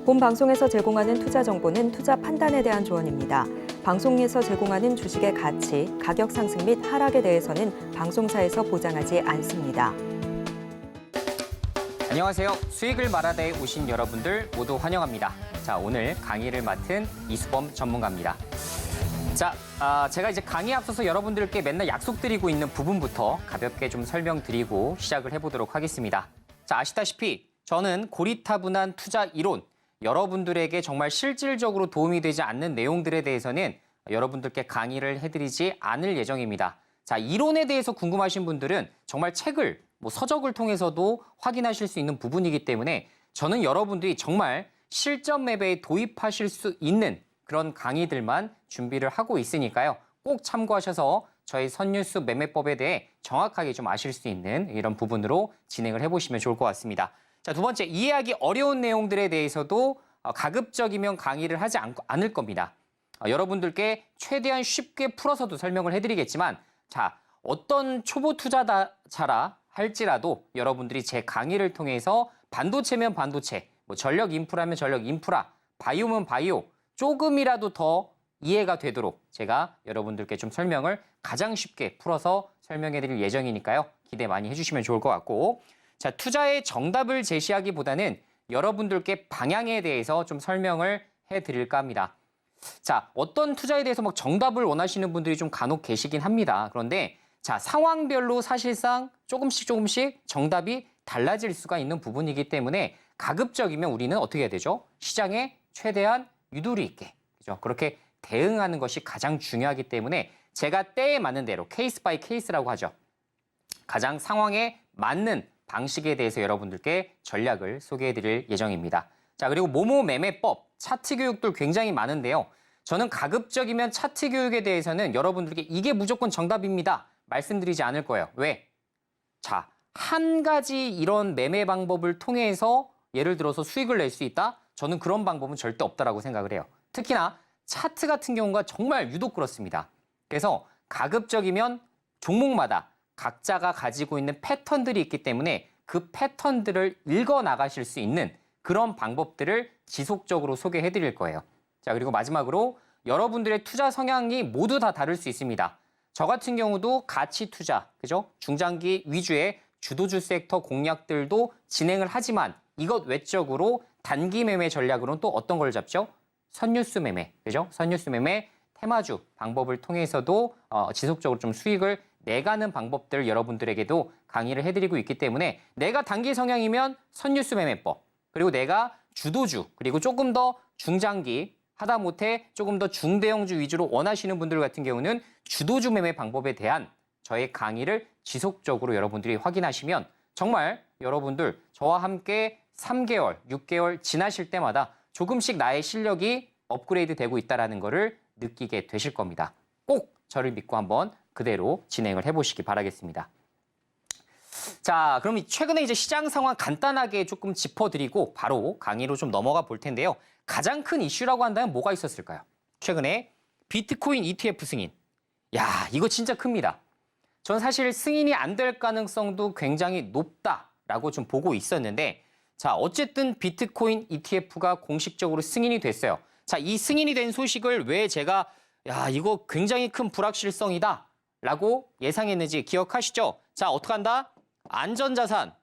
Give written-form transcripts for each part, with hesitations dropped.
본 방송에서 제공하는 투자 정보는 투자 판단에 대한 조언입니다. 방송에서 제공하는 주식의 가치, 가격 상승 및 하락에 대해서는 방송사에서 보장하지 않습니다. 안녕하세요. 수익을 말하다에 오신 여러분들 모두 환영합니다. 자, 오늘 강의를 맡은 이수범 전문가입니다. 자, 제가 이제 강의에 앞서서 여러분들께 맨날 약속드리고 있는 부분부터 가볍게 좀 설명드리고 시작을 해보도록 하겠습니다. 자, 아시다시피 저는 고리타분한 투자 이론, 여러분들에게 정말 실질적으로 도움이 되지 않는 내용들에 대해서는 여러분들께 강의를 해드리지 않을 예정입니다. 자, 이론에 대해서 궁금하신 분들은 정말 책을, 서적을 통해서도 확인하실 수 있는 부분이기 때문에 저는 여러분들이 정말 실전 매매에 도입하실 수 있는 그런 강의들만 준비를 하고 있으니까요. 꼭 참고하셔서 저희 선뉴스 매매법에 대해 정확하게 좀 아실 수 있는 이런 부분으로 진행을 해보시면 좋을 것 같습니다. 자, 두 번째, 이해하기 어려운 내용들에 대해서도 가급적이면 강의를 하지 않을 겁니다. 여러분들께 최대한 쉽게 풀어서도 설명을 해드리겠지만, 자, 어떤 초보 투자자라 할지라도 여러분들이 제 강의를 통해서 반도체면 반도체, 전력 인프라면 전력 인프라, 바이오면 바이오, 조금이라도 더 이해가 되도록 제가 여러분들께 좀 설명을 가장 쉽게 풀어서 설명해드릴 예정이니까요. 기대 많이 해주시면 좋을 것 같고, 자, 투자의 정답을 제시하기보다는 여러분들께 방향에 대해서 좀 설명을 해드릴까 합니다. 자, 어떤 투자에 대해서 정답을 원하시는 분들이 좀 간혹 계시긴 합니다. 그런데 자, 상황별로 사실상 조금씩 정답이 달라질 수가 있는 부분이기 때문에 가급적이면 우리는 어떻게 해야 되죠? 시장에 최대한 유도리 있게, 그죠? 그렇게 대응하는 것이 가장 중요하기 때문에 제가 때에 맞는 대로 케이스 바이 케이스라고 하죠. 가장 상황에 맞는 방식에 대해서 여러분들께 전략을 소개해드릴 예정입니다. 자, 그리고 모모 매매법, 차트 교육들 굉장히 많은데요. 저는 가급적이면 차트 교육에 대해서는 여러분들께 이게 무조건 정답입니다. 말씀드리지 않을 거예요. 왜? 자, 한 가지 이런 매매 방법을 통해서 예를 들어서 수익을 낼 수 있다? 저는 그런 방법은 절대 없다라고 생각을 해요. 특히나 차트 같은 경우가 정말 유독 그렇습니다. 그래서 가급적이면 종목마다 각자가 가지고 있는 패턴들이 있기 때문에 그 패턴들을 읽어 나가실 수 있는 그런 방법들을 지속적으로 소개해 드릴 거예요. 자, 그리고 마지막으로 여러분들의 투자 성향이 모두 다 다를 수 있습니다. 저 같은 경우도 가치 투자, 그죠? 중장기 위주의 주도주 섹터 공략들도 진행을 하지만 이것 외적으로 단기 매매 전략으로는 또 어떤 걸 잡죠? 선뉴스 매매, 그죠? 선뉴스 매매, 테마주 방법을 통해서도 지속적으로 좀 수익을 내가는 방법들 여러분들에게도 강의를 해드리고 있기 때문에 내가 단기 성향이면 선뉴스 매매법, 그리고 내가 주도주, 그리고 조금 더 중장기, 하다못해 조금 더 중대형주 위주로 원하시는 분들 같은 경우는 주도주 매매 방법에 대한 저의 강의를 지속적으로 여러분들이 확인하시면 정말 여러분들 저와 함께 3개월, 6개월 지나실 때마다 조금씩 나의 실력이 업그레이드 되고 있다는 것을 느끼게 되실 겁니다. 꼭 저를 믿고 한번 그대로 진행을 해보시기 바라겠습니다. 자, 그럼 최근에 이제 시장 상황 간단하게 조금 짚어드리고 바로 강의로 좀 넘어가 볼 텐데요. 가장 큰 이슈라고 한다면 뭐가 있었을까요? 최근에 비트코인 ETF 승인. 야, 이거 진짜 큽니다. 전 사실 승인이 안 될 가능성도 굉장히 높다라고 좀 보고 있었는데, 자, 어쨌든 비트코인 ETF가 공식적으로 승인이 됐어요. 자, 이 승인이 된 소식을 왜 제가 이거 굉장히 큰 불확실성이다 라고 예상했는지 기억하시죠? 자, 어떻게 한다? 안전자산.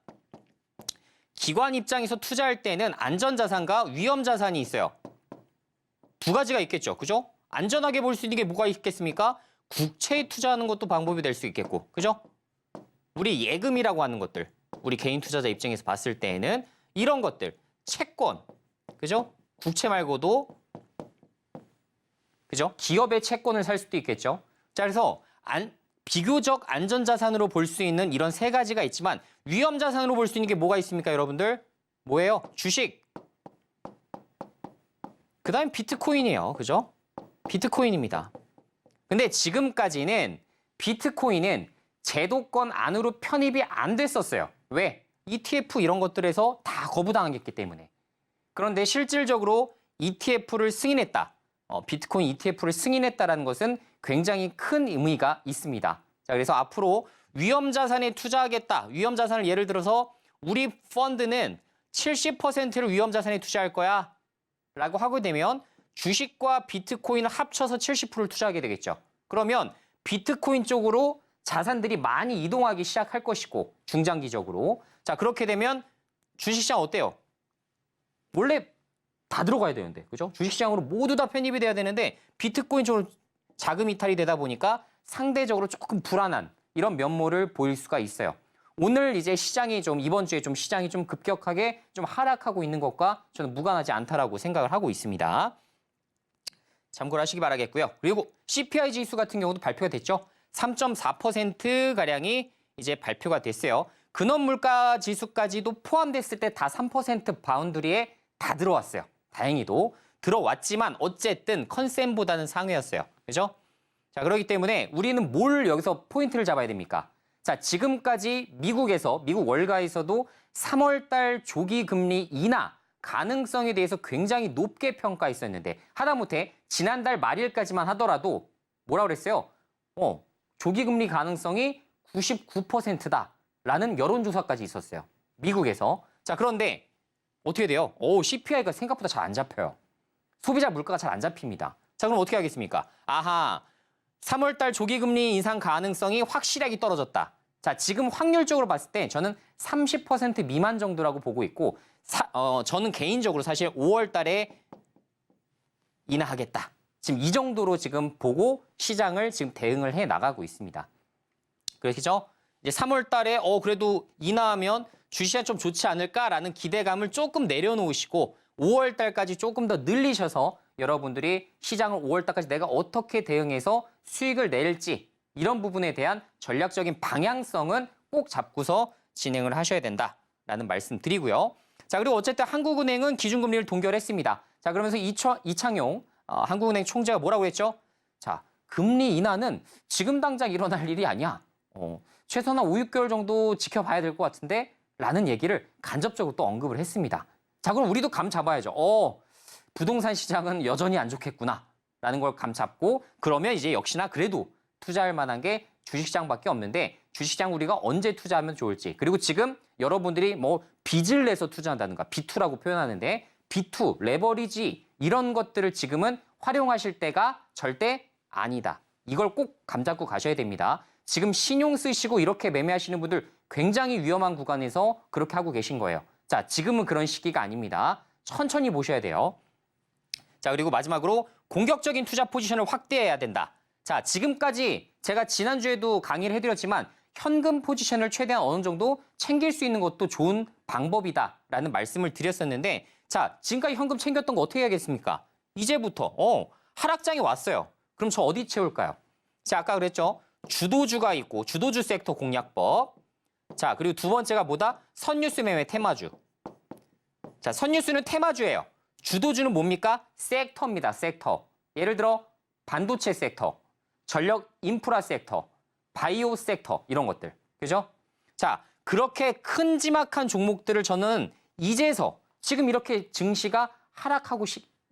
기관 입장에서 투자할 때는 안전자산과 위험자산이 있어요. 두 가지가 있겠죠. 그죠? 안전하게 볼 수 있는 게 뭐가 있겠습니까? 국채에 투자하는 것도 방법이 될 수 있겠고. 그죠? 우리 예금이라고 하는 것들. 우리 개인 투자자 입장에서 봤을 때에는 이런 것들. 채권. 그죠? 국채 말고도 그죠? 기업의 채권을 살 수도 있겠죠. 자, 그래서 비교적 안전자산으로 볼 수 있는 이런 세 가지가 있지만 위험자산으로 볼 수 있는 게 뭐가 있습니까, 여러분들? 뭐예요? 주식. 그 다음에 비트코인이에요. 그죠? 비트코인입니다. 근데 지금까지는 비트코인은 제도권 안으로 편입이 안 됐었어요. 왜? ETF 이런 것들에서 다 거부당했기 때문에. 그런데 실질적으로 ETF를 승인했다. 비트코인 ETF를 승인했다라는 것은 굉장히 큰 의미가 있습니다. 자, 그래서 앞으로 위험 자산에 투자하겠다. 위험 자산을 예를 들어서 우리 펀드는 70%를 위험 자산에 투자할 거야. 라고 하게 되면 주식과 비트코인을 합쳐서 70%를 투자하게 되겠죠. 그러면 비트코인 쪽으로 자산들이 많이 이동하기 시작할 것이고 중장기적으로. 자, 그렇게 되면 주식시장 어때요? 원래 다 들어가야 되는데, 그죠? 주식시장으로 모두 다 편입이 돼야 되는데 비트코인 쪽으로 자금 이탈이 되다 보니까 상대적으로 조금 불안한 이런 면모를 보일 수가 있어요. 오늘 이제 시장이 좀 이번 주에 좀 시장이 좀 급격하게 좀 하락하고 있는 것과 저는 무관하지 않다라고 생각을 하고 있습니다. 참고를 하시기 바라겠고요. 그리고 CPI 지수 같은 경우도 발표가 됐죠. 3.4%가량이 이제 발표가 됐어요. 근원 물가 지수까지도 포함됐을 때 다 3% 바운드리에 다 들어왔어요. 다행히도 들어왔지만 어쨌든 컨센보다는 상회였어요. 그죠? 자, 그렇기 때문에 우리는 뭘 여기서 포인트를 잡아야 됩니까? 자, 지금까지 미국 월가에서도 3월 달 조기 금리 인하 가능성에 대해서 굉장히 높게 평가했었는데 하다못해 지난달 말일까지만 하더라도 뭐라 그랬어요? 조기 금리 가능성이 99%다라는 여론조사까지 있었어요. 미국에서. 자, 그런데 어떻게 돼요? CPI가 생각보다 잘 안 잡혀요. 소비자 물가가 잘 안 잡힙니다. 자, 그럼 어떻게 하겠습니까? 아하, 3월 달 조기 금리 인상 가능성이 확실하게 떨어졌다. 자, 지금 확률적으로 봤을 때 저는 30% 미만 정도라고 보고 있고 저는 개인적으로 사실 5월 달에 인하하겠다. 지금 이 정도로 지금 보고 시장을 지금 대응을 해 나가고 있습니다. 그렇죠? 이제 3월 달에 그래도 인하하면 주시장 좀 좋지 않을까라는 기대감을 조금 내려놓으시고 5월 달까지 조금 더 늘리셔서 여러분들이 시장을 5월 달까지 내가 어떻게 대응해서 수익을 낼지 이런 부분에 대한 전략적인 방향성은 꼭 잡고서 진행을 하셔야 된다라는 말씀 드리고요. 자, 그리고 어쨌든 한국은행은 기준금리를 동결했습니다. 자, 그러면서 이창용 한국은행 총재가 뭐라고 했죠? 자, 금리 인하는 지금 당장 일어날 일이 아니야. 최소한 5, 6개월 정도 지켜봐야 될 것 같은데 라는 얘기를 간접적으로 또 언급을 했습니다. 자, 그럼 우리도 감 잡아야죠. 부동산 시장은 여전히 안 좋겠구나 라는 걸 감 잡고 그러면 이제 역시나 그래도 투자할 만한 게 주식시장밖에 없는데 주식시장 우리가 언제 투자하면 좋을지 그리고 지금 여러분들이 뭐 빚을 내서 투자한다든가 B2라고 표현하는데 B2, 레버리지 이런 것들을 지금은 활용하실 때가 절대 아니다. 이걸 꼭 감잡고 가셔야 됩니다. 지금 신용 쓰시고 이렇게 매매하시는 분들 굉장히 위험한 구간에서 그렇게 하고 계신 거예요. 자, 지금은 그런 시기가 아닙니다. 천천히 보셔야 돼요. 자, 그리고 마지막으로 공격적인 투자 포지션을 확대해야 된다. 자, 지금까지 제가 지난주에도 강의를 해드렸지만 현금 포지션을 최대한 어느 정도 챙길 수 있는 것도 좋은 방법이다라는 말씀을 드렸었는데 자, 지금까지 현금 챙겼던 거 어떻게 해야겠습니까? 이제부터 하락장이 왔어요. 그럼 저 어디 채울까요? 자, 아까 그랬죠. 주도주가 있고 주도주 섹터 공략법. 자, 그리고 두 번째가 뭐다? 선유수 매매 테마주. 자, 선유수는 테마주예요. 주도주는 뭡니까? 섹터입니다. 섹터. 예를 들어 반도체 섹터, 전력 인프라 sek터, 바이오 섹터 이런 것들. 그죠? 자, 그렇게 큼지막한 종목들을 저는 이제서 지금 이렇게 증시가 하락하고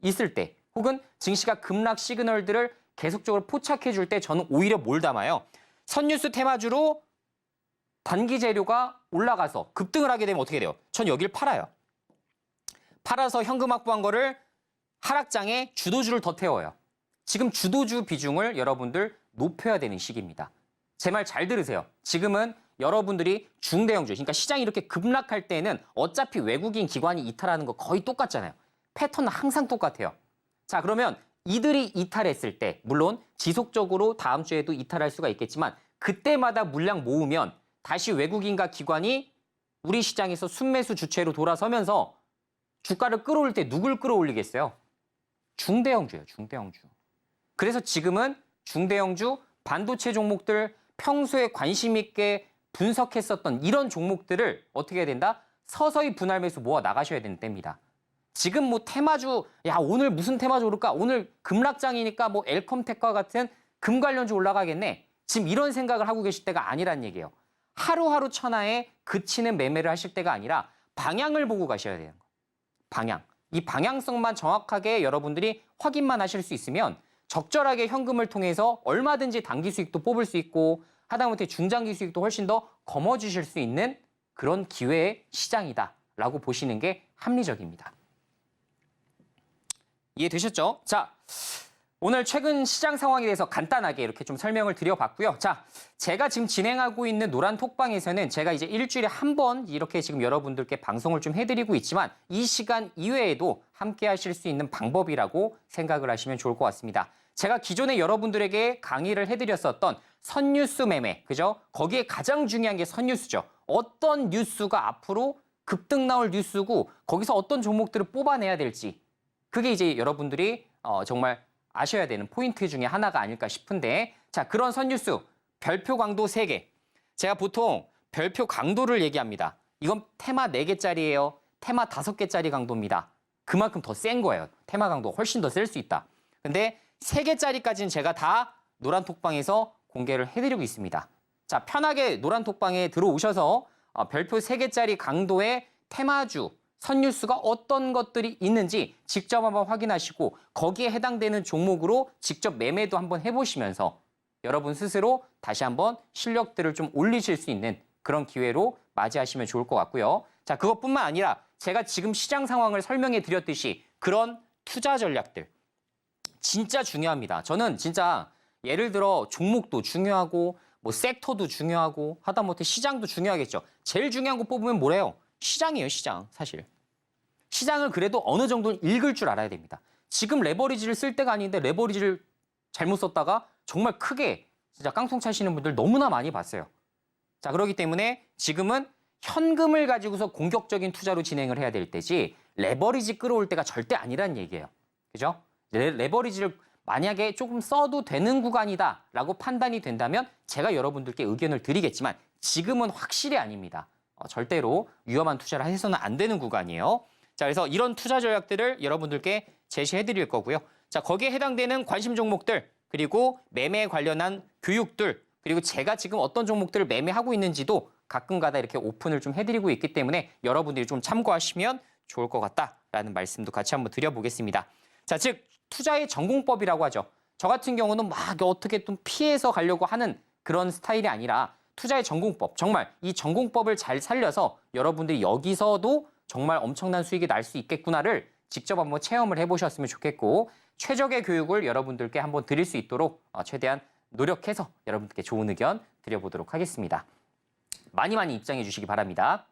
있을 때 혹은 증시가 급락 시그널들을 계속적으로 포착해 줄 때 저는 오히려 뭘 담아요? 선유수 테마주로 단기 재료가 올라가서 급등을 하게 되면 어떻게 돼요? 전 여길 팔아요. 팔아서 현금 확보한 거를 하락장에 주도주를 더 태워요. 지금 주도주 비중을 여러분들 높여야 되는 시기입니다. 제 말 잘 들으세요. 지금은 여러분들이 중대형주, 그러니까 시장이 이렇게 급락할 때는 어차피 외국인 기관이 이탈하는 거 거의 똑같잖아요. 패턴은 항상 똑같아요. 자, 그러면 이들이 이탈했을 때, 물론 지속적으로 다음 주에도 이탈할 수가 있겠지만 그때마다 물량 모으면 다시 외국인과 기관이 우리 시장에서 순매수 주체로 돌아서면서 주가를 끌어올릴 때 누굴 끌어올리겠어요? 중대형주예요, 중대형주. 그래서 지금은 중대형주, 반도체 종목들 평소에 관심 있게 분석했었던 이런 종목들을 어떻게 해야 된다? 서서히 분할 매수 모아 나가셔야 되는 때입니다. 지금 뭐 테마주, 야 오늘 무슨 테마주 오를까? 오늘 급락장이니까 뭐 엘컴텍과 같은 금 관련주 올라가겠네. 지금 이런 생각을 하고 계실 때가 아니란 얘기예요. 하루하루 천하에 그치는 매매를 하실 때가 아니라 방향을 보고 가셔야 되는 거예요. 방향. 이 방향성만 정확하게 여러분들이 확인만 하실 수 있으면 적절하게 현금을 통해서 얼마든지 단기 수익도 뽑을 수 있고 하다못해 중장기 수익도 훨씬 더 거머쥐실 수 있는 그런 기회의 시장이다라고 보시는 게 합리적입니다. 이해되셨죠? 자, 오늘 최근 시장 상황에 대해서 간단하게 이렇게 좀 설명을 드려봤고요. 자, 제가 지금 진행하고 있는 노란 톡방에서는 제가 이제 일주일에 한 번 이렇게 지금 여러분들께 방송을 좀 해드리고 있지만 이 시간 이외에도 함께 하실 수 있는 방법이라고 생각을 하시면 좋을 것 같습니다. 제가 기존에 여러분들에게 강의를 해드렸었던 선뉴스 매매, 그죠? 거기에 가장 중요한 게 선뉴스죠. 어떤 뉴스가 앞으로 급등 나올 뉴스고 거기서 어떤 종목들을 뽑아내야 될지 그게 이제 여러분들이 정말 아셔야 되는 포인트 중에 하나가 아닐까 싶은데 자, 그런 선뉴스 별표 강도 3개. 제가 보통 별표 강도를 얘기합니다. 이건 테마 4개짜리예요. 테마 5개짜리 강도입니다. 그만큼 더 센 거예요. 테마 강도가 훨씬 더 셀 수 있다. 근데 3개짜리까지는 제가 다 노란 톡방에서 공개를 해드리고 있습니다. 자, 편하게 노란 톡방에 들어오셔서 별표 3개짜리 강도의 테마주, 선뉴스가 어떤 것들이 있는지 직접 한번 확인하시고 거기에 해당되는 종목으로 직접 매매도 한번 해보시면서 여러분 스스로 다시 한번 실력들을 좀 올리실 수 있는 그런 기회로 맞이하시면 좋을 것 같고요. 자, 그것뿐만 아니라 제가 지금 시장 상황을 설명해 드렸듯이 그런 투자 전략들 진짜 중요합니다. 저는 진짜 예를 들어 종목도 중요하고 뭐 섹터도 중요하고 하다못해 시장도 중요하겠죠. 제일 중요한 거 뽑으면 뭐래요? 시장이에요, 시장. 사실. 시장을 그래도 어느 정도는 읽을 줄 알아야 됩니다. 지금 레버리지를 쓸 때가 아닌데 레버리지를 잘못 썼다가 정말 크게 진짜 깡통 차시는 분들 너무나 많이 봤어요. 자, 그렇기 때문에 지금은 현금을 가지고서 공격적인 투자로 진행을 해야 될 때지 레버리지 끌어올 때가 절대 아니란 얘기예요. 그죠? 레버리지를 만약에 조금 써도 되는 구간이다라고 판단이 된다면 제가 여러분들께 의견을 드리겠지만 지금은 확실히 아닙니다. 절대로 위험한 투자를 해서는 안 되는 구간이에요. 자, 그래서 이런 투자 전략들을 여러분들께 제시해 드릴 거고요. 자, 거기에 해당되는 관심 종목들, 그리고 매매에 관련한 교육들, 그리고 제가 지금 어떤 종목들을 매매하고 있는지도 가끔가다 이렇게 오픈을 좀 해드리고 있기 때문에 여러분들이 좀 참고하시면 좋을 것 같다라는 말씀도 같이 한번 드려보겠습니다. 자, 즉 투자의 전공법이라고 하죠. 저 같은 경우는 막 어떻게 좀 피해서 가려고 하는 그런 스타일이 아니라 투자의 전공법, 정말 이 전공법을 잘 살려서 여러분들이 여기서도 정말 엄청난 수익이 날 수 있겠구나를 직접 한번 체험을 해보셨으면 좋겠고 최적의 교육을 여러분들께 한번 드릴 수 있도록 최대한 노력해서 여러분들께 좋은 의견 드려보도록 하겠습니다. 많이 입장해 주시기 바랍니다.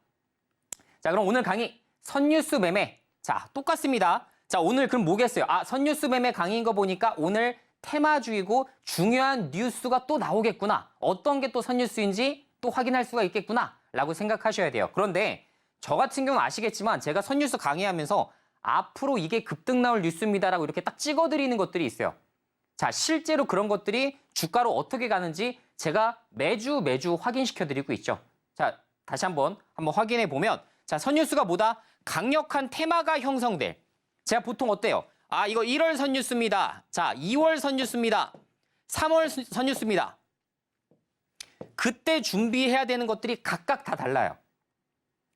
자, 그럼 오늘 강의 선뉴스 매매. 자, 똑같습니다. 자, 오늘 그럼 뭐겠어요? 선뉴스 매매 강의인 거 보니까 오늘 테마주이고 중요한 뉴스가 또 나오겠구나. 어떤 게 또 선뉴스인지 또 확인할 수가 있겠구나 라고 생각하셔야 돼요. 그런데 저 같은 경우는 아시겠지만 제가 선뉴스 강의하면서 앞으로 이게 급등 나올 뉴스입니다라고 이렇게 딱 찍어드리는 것들이 있어요. 자, 실제로 그런 것들이 주가로 어떻게 가는지 제가 매주 확인시켜드리고 있죠. 자, 다시 한번 확인해 보면 자, 선뉴스가 뭐다? 강력한 테마가 형성될. 제가 보통 어때요? 이거 1월 선뉴스입니다. 자, 2월 선뉴스입니다. 3월 선뉴스입니다. 그때 준비해야 되는 것들이 각각 다 달라요.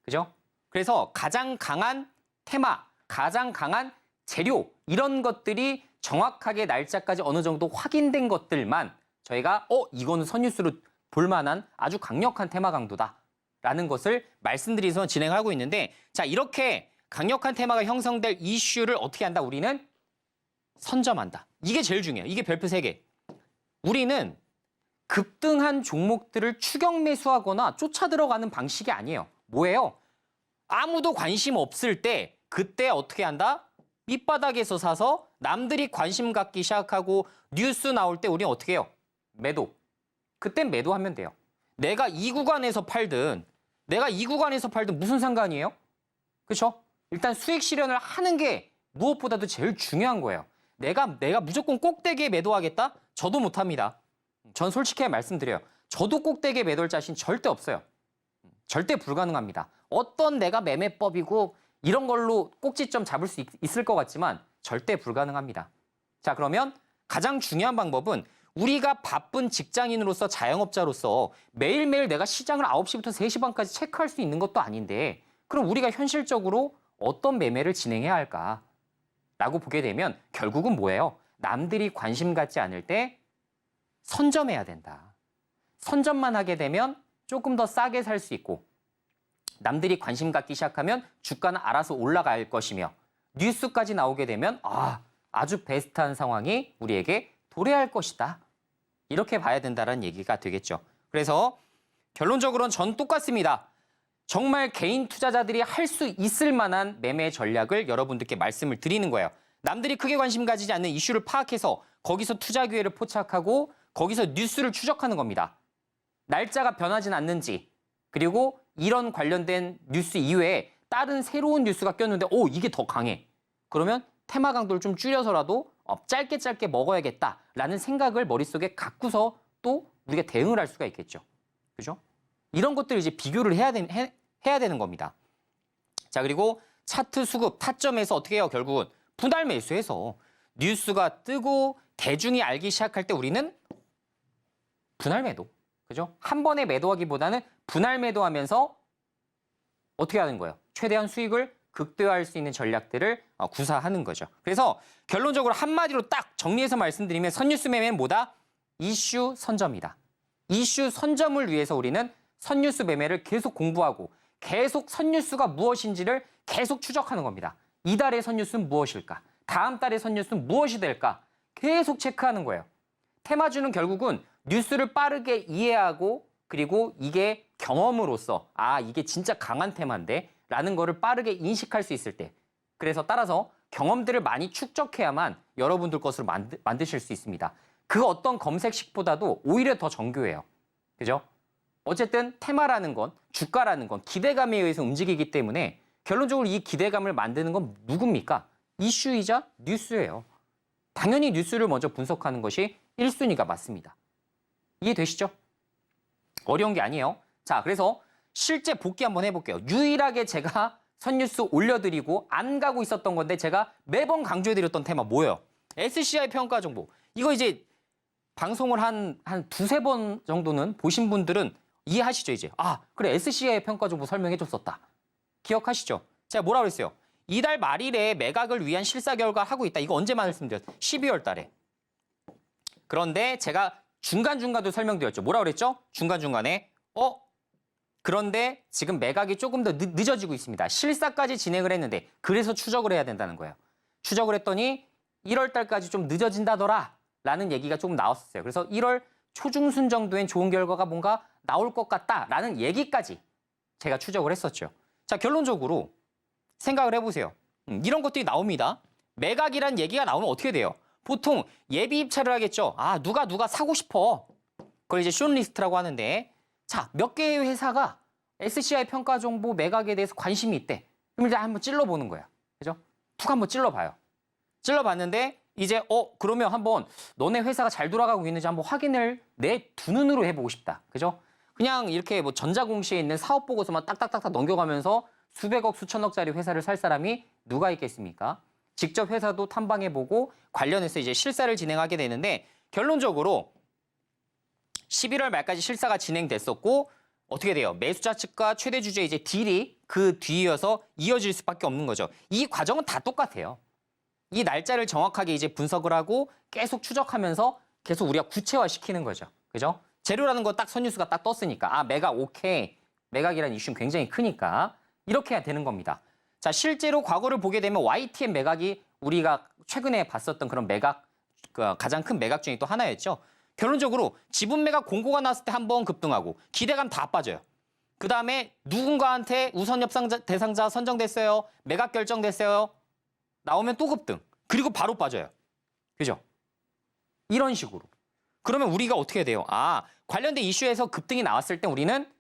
그죠? 그래서 가장 강한 테마, 가장 강한 재료 이런 것들이 정확하게 날짜까지 어느 정도 확인된 것들만 저희가 이거는 선뉴스로 볼만한 아주 강력한 테마 강도다라는 것을 말씀드리면서 진행하고 있는데 자, 이렇게 강력한 테마가 형성될 이슈를 어떻게 한다? 우리는 선점한다. 이게 제일 중요해요. 이게 별표 3개. 우리는 급등한 종목들을 추격 매수하거나 쫓아 들어가는 방식이 아니에요. 뭐예요? 아무도 관심 없을 때 그때 어떻게 한다? 밑바닥에서 사서 남들이 관심 갖기 시작하고 뉴스 나올 때 우리는 어떻게 해요? 매도. 그땐 매도하면 돼요. 내가 이 구간에서 팔든 무슨 상관이에요? 그렇죠? 일단 수익 실현을 하는 게 무엇보다도 제일 중요한 거예요. 내가 무조건 꼭대기에 매도하겠다? 저도 못합니다. 전 솔직히 말씀드려요. 저도 꼭대기에 매도할 자신 절대 없어요. 절대 불가능합니다. 어떤 내가 매매법이고 이런 걸로 꼭지점 잡을 수 있을 것 같지만 절대 불가능합니다. 자, 그러면 가장 중요한 방법은 우리가 바쁜 직장인으로서 자영업자로서 매일매일 내가 시장을 9시부터 3시 반까지 체크할 수 있는 것도 아닌데 그럼 우리가 현실적으로 어떤 매매를 진행해야 할까라고 보게 되면 결국은 뭐예요? 남들이 관심 갖지 않을 때 선점해야 된다. 선점만 하게 되면 조금 더 싸게 살 수 있고 남들이 관심 갖기 시작하면 주가는 알아서 올라갈 것이며 뉴스까지 나오게 되면 아주 베스트한 상황이 우리에게 도래할 것이다. 이렇게 봐야 된다는 얘기가 되겠죠. 그래서 결론적으로는 전 똑같습니다. 정말 개인 투자자들이 할 수 있을 만한 매매 전략을 여러분들께 말씀을 드리는 거예요. 남들이 크게 관심 가지지 않는 이슈를 파악해서 거기서 투자 기회를 포착하고 거기서 뉴스를 추적하는 겁니다. 날짜가 변하진 않는지, 그리고 이런 관련된 뉴스 이외에 다른 새로운 뉴스가 꼈는데 이게 더 강해. 그러면 테마 강도를 좀 줄여서라도 짧게 먹어야겠다라는 생각을 머릿속에 갖고서 또 우리가 대응을 할 수가 있겠죠. 그죠? 이런 것들 이제 비교를 해야 되는 겁니다. 자, 그리고 차트 수급 타점에서 어떻게 해요? 결국은 분할 매수해서 뉴스가 뜨고 대중이 알기 시작할 때 우리는 분할 매도. 그죠? 한 번에 매도하기보다는 분할 매도하면서 어떻게 하는 거예요? 최대한 수익을 극대화할 수 있는 전략들을 구사하는 거죠. 그래서 결론적으로 한마디로 딱 정리해서 말씀드리면 선뉴스 매매는 뭐다? 이슈 선점이다. 이슈 선점을 위해서 우리는 선뉴스 매매를 계속 공부하고 계속 선뉴스가 무엇인지를 계속 추적하는 겁니다. 이달의 선뉴스는 무엇일까? 다음 달의 선뉴스는 무엇이 될까? 계속 체크하는 거예요. 테마주는 결국은 뉴스를 빠르게 이해하고 그리고 이게 경험으로써 이게 진짜 강한 테마인데 라는 거를 빠르게 인식할 수 있을 때, 그래서 따라서 경험들을 많이 축적해야만 여러분들 것으로 만드실 수 있습니다. 그 어떤 검색식보다도 오히려 더 정교해요. 그죠? 어쨌든 테마라는 건, 주가라는 건 기대감에 의해서 움직이기 때문에 결론적으로 이 기대감을 만드는 건 누굽니까? 이슈이자 뉴스예요. 당연히 뉴스를 먼저 분석하는 것이 1순위가 맞습니다. 이해되시죠? 어려운 게 아니에요. 자, 그래서 실제 복귀 한번 해볼게요. 유일하게 제가 선뉴스 올려드리고 안 가고 있었던 건데 제가 매번 강조해드렸던 테마 뭐예요? SCI 평가 정보. 이거 이제 방송을 한 두세 번 정도는 보신 분들은 이해하시죠, 이제. 그래, SCI 평가 정보 설명해줬었다. 기억하시죠? 제가 뭐라 그랬어요? 이달 말일에 매각을 위한 실사 결과 하고 있다. 이거 언제 말씀드렸죠? 12월 달에. 그런데 제가 중간중간도 설명드렸죠. 뭐라 그랬죠? 중간중간에. 그런데 지금 매각이 조금 더 늦어지고 있습니다. 실사까지 진행을 했는데 그래서 추적을 해야 된다는 거예요. 추적을 했더니 1월 달까지 좀 늦어진다더라 라는 얘기가 조금 나왔었어요. 그래서 1월 초중순 정도엔 좋은 결과가 뭔가 나올 것 같다라는 얘기까지 제가 추적을 했었죠. 자, 결론적으로 생각을 해보세요. 이런 것들이 나옵니다. 매각이란 얘기가 나오면 어떻게 돼요? 보통 예비 입찰을 하겠죠. 누가 사고 싶어. 그걸 이제 숏리스트라고 하는데, 자, 몇 개의 회사가 SCI 평가 정보 매각에 대해서 관심이 있대. 그럼 일단 한번 찔러보는 거야. 그죠? 툭 한번 찔러봐요. 찔러봤는데 이제 그러면 한번 너네 회사가 잘 돌아가고 있는지 한번 확인을 내 두 눈으로 해보고 싶다. 그죠? 그냥 이렇게 뭐 전자공시에 있는 사업 보고서만 딱딱딱딱 넘겨가면서 수백억, 수천억짜리 회사를 살 사람이 누가 있겠습니까? 직접 회사도 탐방해보고 관련해서 이제 실사를 진행하게 되는데, 결론적으로 11월 말까지 실사가 진행됐었고 어떻게 돼요? 매수자 측과 최대 주주의 이제 딜이 그 뒤이어서 이어질 수밖에 없는 거죠. 이 과정은 다 똑같아요. 이 날짜를 정확하게 이제 분석을 하고 계속 추적하면서 계속 우리가 구체화시키는 거죠. 그죠? 재료라는 거 딱 선뉴스가 딱 떴으니까 매각 오케이. 매각이라는 이슈는 굉장히 크니까 이렇게 해야 되는 겁니다. 자, 실제로 과거를 보게 되면 YTN 매각이 우리가 최근에 봤었던 그런 매각, 가장 큰 매각 중에 또 하나였죠. 결론적으로 지분 매각 공고가 나왔을 때 한번 급등하고 기대감 다 빠져요. 그 다음에 누군가한테 우선 협상 대상자 선정됐어요. 매각 결정됐어요. 나오면 또 급등. 그리고 바로 빠져요. 그죠? 이런 식으로. 그러면 우리가 어떻게 돼요? 관련된 이슈에서 급등이 나왔을 때 우리는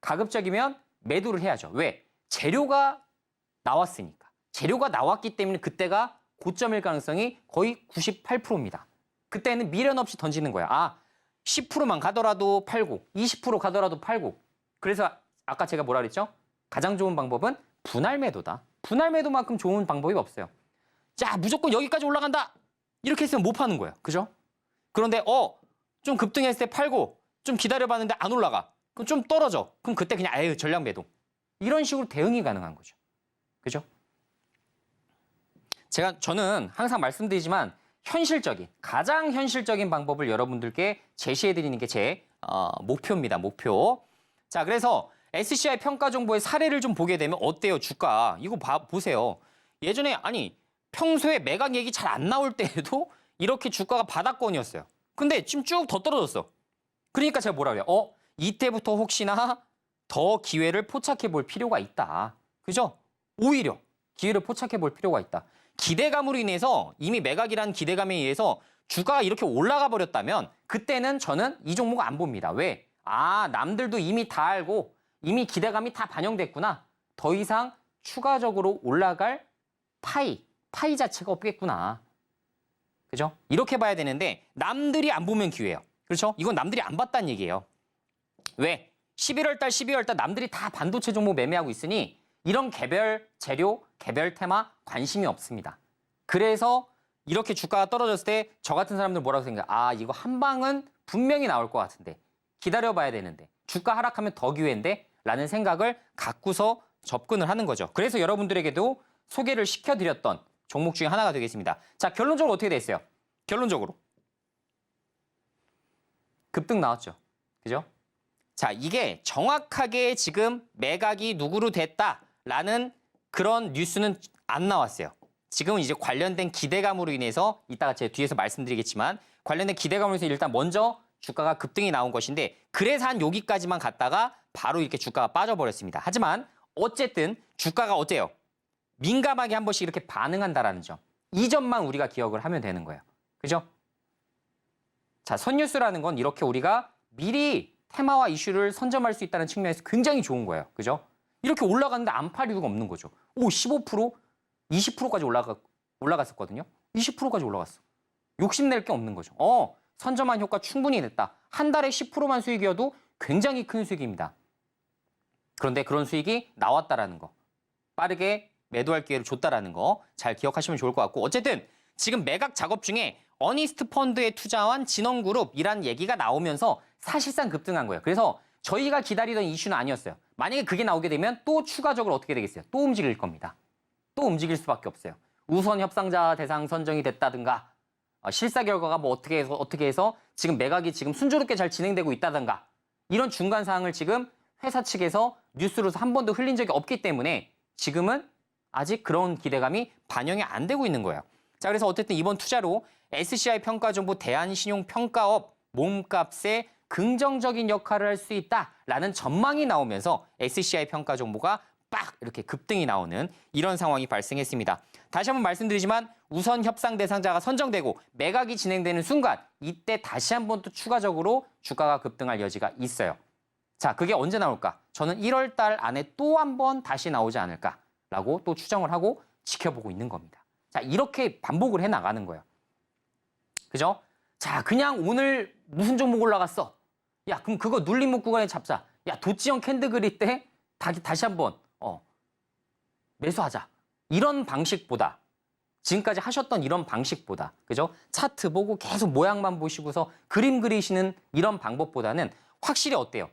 가급적이면 매도를 해야죠. 왜? 재료가 나왔으니까. 재료가 나왔기 때문에 그때가 고점일 가능성이 거의 98%입니다. 그때는 미련 없이 던지는 거야. 10%만 가더라도 팔고 20% 가더라도 팔고. 그래서 아까 제가 뭐라 그랬죠? 가장 좋은 방법은 분할 매도다. 분할 매도만큼 좋은 방법이 없어요. 자, 무조건 여기까지 올라간다. 이렇게 했으면 못 파는 거예요. 그죠? 그런데 좀 급등했을 때 팔고 좀 기다려봤는데 안 올라가. 그럼 좀 떨어져. 그럼 그때 그냥 전략 매도. 이런 식으로 대응이 가능한 거죠. 그죠? 저는 항상 말씀드리지만 가장 현실적인 방법을 여러분들께 제시해드리는 게 제 목표입니다. 목표. 자, 그래서 SCI 평가 정보의 사례를 좀 보게 되면 어때요? 주가. 이거 보세요. 예전에 평소에 매각 얘기 잘 안 나올 때에도 이렇게 주가가 바닥권이었어요. 근데 지금 쭉 더 떨어졌어. 그러니까 제가 뭐라 그래요? 이때부터 혹시나 더 기회를 포착해 볼 필요가 있다. 그죠? 오히려 기회를 포착해 볼 필요가 있다. 기대감으로 인해서 이미 매각이라는 기대감에 의해서 주가가 이렇게 올라가 버렸다면 그때는 저는 이 종목 안 봅니다. 왜? 남들도 이미 다 알고 이미 기대감이 다 반영됐구나. 더 이상 추가적으로 올라갈 파이 자체가 없겠구나. 그죠? 이렇게 봐야 되는데 남들이 안 보면 기회예요. 그렇죠? 이건 남들이 안 봤다는 얘기예요. 왜? 11월 달, 12월 달 남들이 다 반도체 종목 매매하고 있으니 이런 개별 재료, 개별 테마 관심이 없습니다. 그래서 이렇게 주가가 떨어졌을 때 저 같은 사람들 뭐라고 생각해? 이거 한 방은 분명히 나올 것 같은데 기다려봐야 되는데 주가 하락하면 더 기회인데 라는 생각을 갖고서 접근을 하는 거죠. 그래서 여러분들에게도 소개를 시켜드렸던 종목 중에 하나가 되겠습니다. 자, 결론적으로 어떻게 됐어요? 결론적으로 급등 나왔죠. 그죠? 자, 이게 정확하게 지금 매각이 누구로 됐다라는 그런 뉴스는 안 나왔어요. 지금은 이제 관련된 기대감으로 인해서 이따가 제가 뒤에서 말씀드리겠지만 관련된 기대감으로 인해서 일단 먼저 주가가 급등이 나온 것인데 그래서 한 여기까지만 갔다가 바로 이렇게 주가가 빠져버렸습니다. 하지만 어쨌든 주가가 어때요? 민감하게 한 번씩 이렇게 반응한다라는 점. 이 점만 우리가 기억을 하면 되는 거예요. 그죠? 자, 선뉴스라는 건 이렇게 우리가 미리 테마와 이슈를 선점할 수 있다는 측면에서 굉장히 좋은 거예요. 그죠? 이렇게 올라갔는데 안 팔 이유가 없는 거죠. 15%, 20%까지 올라갔었거든요. 20%까지 올라갔어. 욕심낼 게 없는 거죠. 선점한 효과 충분히 냈다. 한 달에 10%만 수익이어도 굉장히 큰 수익입니다. 그런데 그런 수익이 나왔다라는 거. 빠르게 매도할 기회를 줬다라는 거 잘 기억하시면 좋을 것 같고 어쨌든 지금 매각 작업 중에 어니스트 펀드에 투자한 진원그룹이란 얘기가 나오면서 사실상 급등한 거예요. 그래서 저희가 기다리던 이슈는 아니었어요. 만약에 그게 나오게 되면 또 추가적으로 어떻게 되겠어요? 또 움직일 겁니다. 또 움직일 수밖에 없어요. 우선 협상자 대상 선정이 됐다든가 실사 결과가 뭐 어떻게 해서 지금 매각이 지금 순조롭게 잘 진행되고 있다든가 이런 중간 사항을 지금 회사 측에서 뉴스로서 한 번도 흘린 적이 없기 때문에 지금은 아직 그런 기대감이 반영이 안 되고 있는 거예요. 자, 그래서 어쨌든 이번 투자로 SCI 평가정보 대한신용평가업 몸값에 긍정적인 역할을 할 수 있다라는 전망이 나오면서 SCI 평가정보가 빡 이렇게 급등이 나오는 이런 상황이 발생했습니다. 다시 한번 말씀드리지만 우선 협상 대상자가 선정되고 매각이 진행되는 순간 이때 다시 한번 또 추가적으로 주가가 급등할 여지가 있어요. 자, 그게 언제 나올까? 저는 1월 달 안에 또 한 번 다시 나오지 않을까라고 또 추정을 하고 지켜보고 있는 겁니다. 자, 이렇게 반복을 해 나가는 거예요. 그죠? 자, 그냥 오늘 무슨 종목 올라갔어? 야, 그럼 그거 눌림목 구간에 잡자. 야, 도치형 캔들그립 때 다시 한번 매수하자. 이런 방식보다 지금까지 하셨던 이런 방식보다 그죠? 차트 보고 계속 모양만 보시고서 그림 그리시는 이런 방법보다는 확실히 어때요?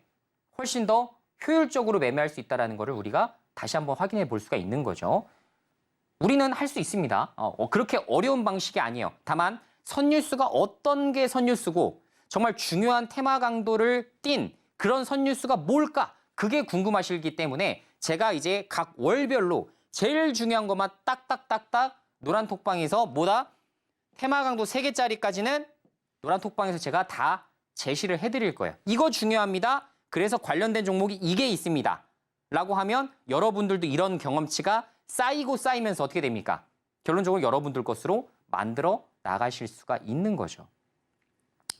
훨씬 더 효율적으로 매매할 수 있다는 거를 우리가 다시 한번 확인해 볼 수가 있는 거죠. 우리는 할 수 있습니다. 그렇게 어려운 방식이 아니에요. 다만 선뉴스가 어떤 게 선뉴스고 정말 중요한 테마 강도를 띈 그런 선뉴스가 뭘까? 그게 궁금하시기 때문에 제가 이제 각 월별로 제일 중요한 것만 딱딱딱딱 노란 톡방에서 테마 강도 3개짜리까지는 노란 톡방에서 제가 다 제시를 해드릴 거예요. 이거 중요합니다. 그래서 관련된 종목이 이게 있습니다. 라고 하면 여러분들도 이런 경험치가 쌓이면서 어떻게 됩니까? 결론적으로 여러분들 것으로 만들어 나가실 수가 있는 거죠.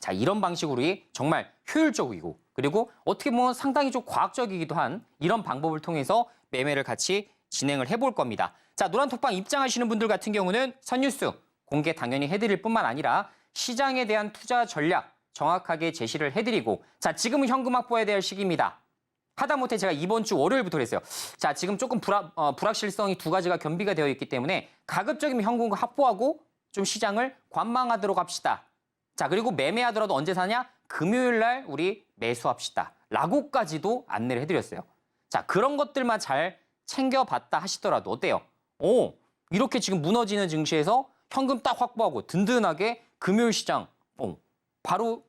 자, 이런 방식으로 정말 효율적이고 그리고 어떻게 보면 상당히 좀 과학적이기도 한 이런 방법을 통해서 매매를 같이 진행을 해볼 겁니다. 자, 노란톡방 입장하시는 분들 같은 경우는 선뉴스 공개 당연히 해드릴 뿐만 아니라 시장에 대한 투자 전략 정확하게 제시를 해드리고 자, 지금은 현금 확보해야 될 시기입니다. 하다못해 제가 이번 주 월요일부터 그랬어요. 자, 지금 조금 불확실성이 두 가지가 겸비가 되어 있기 때문에 가급적이면 현금 확보하고 좀 시장을 관망하도록 합시다. 자, 그리고 매매하더라도 언제 사냐? 금요일 날 우리 매수합시다. 라고까지도 안내를 해드렸어요. 자, 그런 것들만 잘 챙겨봤다 하시더라도 어때요? 이렇게 지금 무너지는 증시에서 현금 딱 확보하고 든든하게 금요일 시장 바로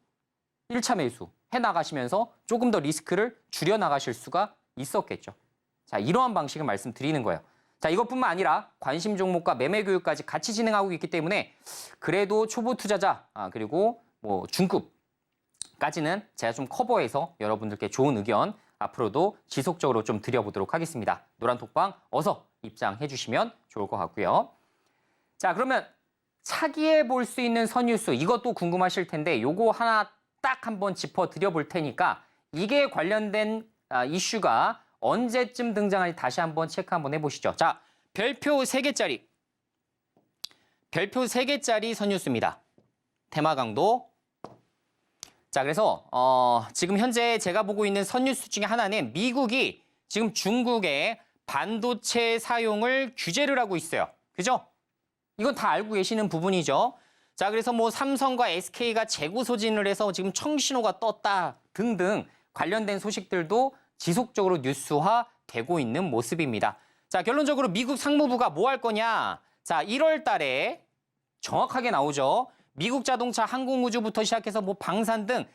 1차 매수 해나가시면서 조금 더 리스크를 줄여나가실 수가 있었겠죠. 자, 이러한 방식을 말씀드리는 거예요. 자, 이것뿐만 아니라 관심 종목과 매매 교육까지 같이 진행하고 있기 때문에 그래도 초보 투자자 그리고 뭐 중급까지는 제가 좀 커버해서 여러분들께 좋은 의견 앞으로도 지속적으로 좀 드려보도록 하겠습니다. 노란톡방 어서 입장해 주시면 좋을 것 같고요. 자, 그러면 차기에 볼 수 있는 선유수 이것도 궁금하실 텐데 요거 하나 딱 한번 짚어드려 볼 테니까 이게 관련된 이슈가 언제쯤 등장할지 다시 한번 체크 한번 해보시죠. 자, 별표 3개짜리 선유수입니다. 테마 강도. 자, 그래서 지금 현재 제가 보고 있는 선유수 중에 하나는 미국이 지금 중국의 반도체 사용을 규제를 하고 있어요. 그죠? 이건 다 알고 계시는 부분이죠. 자, 그래서 뭐 삼성과 SK가 재고 소진을 해서 지금 청신호가 떴다 등등 관련된 소식들도 지속적으로 뉴스화되고 있는 모습입니다. 자, 결론적으로 미국 상무부가 뭐 할 거냐? 자, 1월 달에 정확하게 나오죠. 미국 자동차, 항공우주부터 시작해서 뭐 방산 등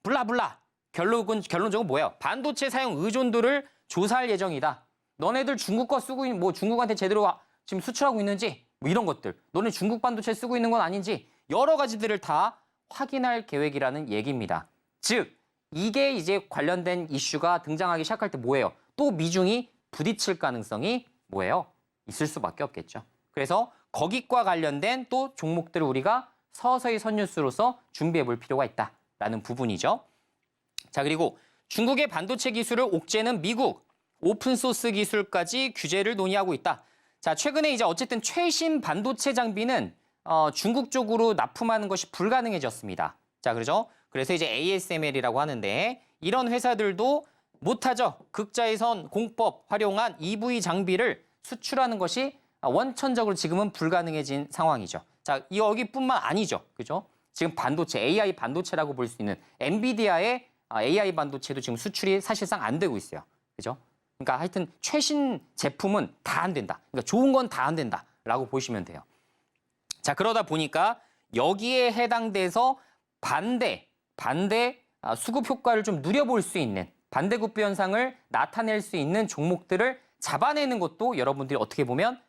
블라블라. 결론적으로 뭐예요? 반도체 사용 의존도를 조사할 예정이다. 너네들 중국 거 쓰고 있는 뭐 중국한테 제대로 지금 수출하고 있는지 뭐 이런 것들. 너네 중국 반도체 쓰고 있는 건 아닌지 여러 가지들을 다 확인할 계획이라는 얘기입니다. 즉 이게 이제 관련된 이슈가 등장하기 시작할 때 뭐예요? 또 미중이 부딪힐 가능성이 뭐예요? 있을 수밖에 없겠죠. 그래서 거기과 관련된 또 종목들을 우리가 서서히 선뉴스로서 준비해 볼 필요가 있다라는 부분이죠. 자, 그리고 중국의 반도체 기술을 옥죄는 미국, 오픈소스 기술까지 규제를 논의하고 있다. 자, 최근에 이제 어쨌든 최신 반도체 장비는 중국 쪽으로 납품하는 것이 불가능해졌습니다. 자, 그렇죠? 그래서 이제 ASML이라고 하는데 이런 회사들도 못하죠. 극자외선 공법 활용한 EV 장비를 수출하는 것이 원천적으로 지금은 불가능해진 상황이죠. 자, 여기뿐만 아니죠. 그죠? 지금 반도체, AI 반도체라고 볼 수 있는 엔비디아의 AI 반도체도 지금 수출이 사실상 안 되고 있어요. 그죠? 그러니까 하여튼 최신 제품은 다 안 된다. 그러니까 좋은 건 다 안 된다라고 보시면 돼요. 자, 그러다 보니까 여기에 해당돼서 반대 수급 효과를 좀 누려볼 수 있는 반대급부 현상을 나타낼 수 있는 종목들을 잡아내는 것도 여러분들이 어떻게 보면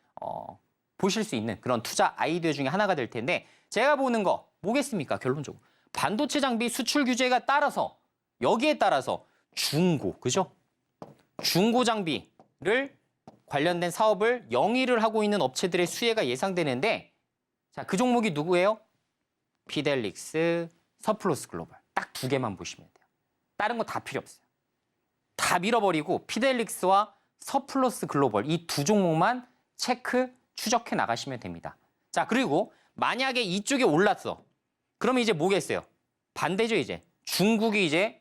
보실 수 있는 그런 투자 아이디어 중에 하나가 될 텐데 제가 보는 거 뭐겠습니까? 결론적으로 반도체 장비 수출 규제가 따라서 여기에 따라서 그죠? 중고 장비를 관련된 사업을 영위를 하고 있는 업체들의 수혜가 예상되는데 자, 그 종목이 누구예요? 피델릭스, 서플러스 글로벌. 딱 2개만 보시면 돼요. 다른 거 다 필요 없어요. 다 밀어버리고 피델릭스와 서플러스 글로벌 이 2 종목만 추적해 나가시면 됩니다. 자, 그리고 만약에 이쪽에 올랐어. 그러면 이제 뭐겠어요? 반대죠, 이제. 중국이 이제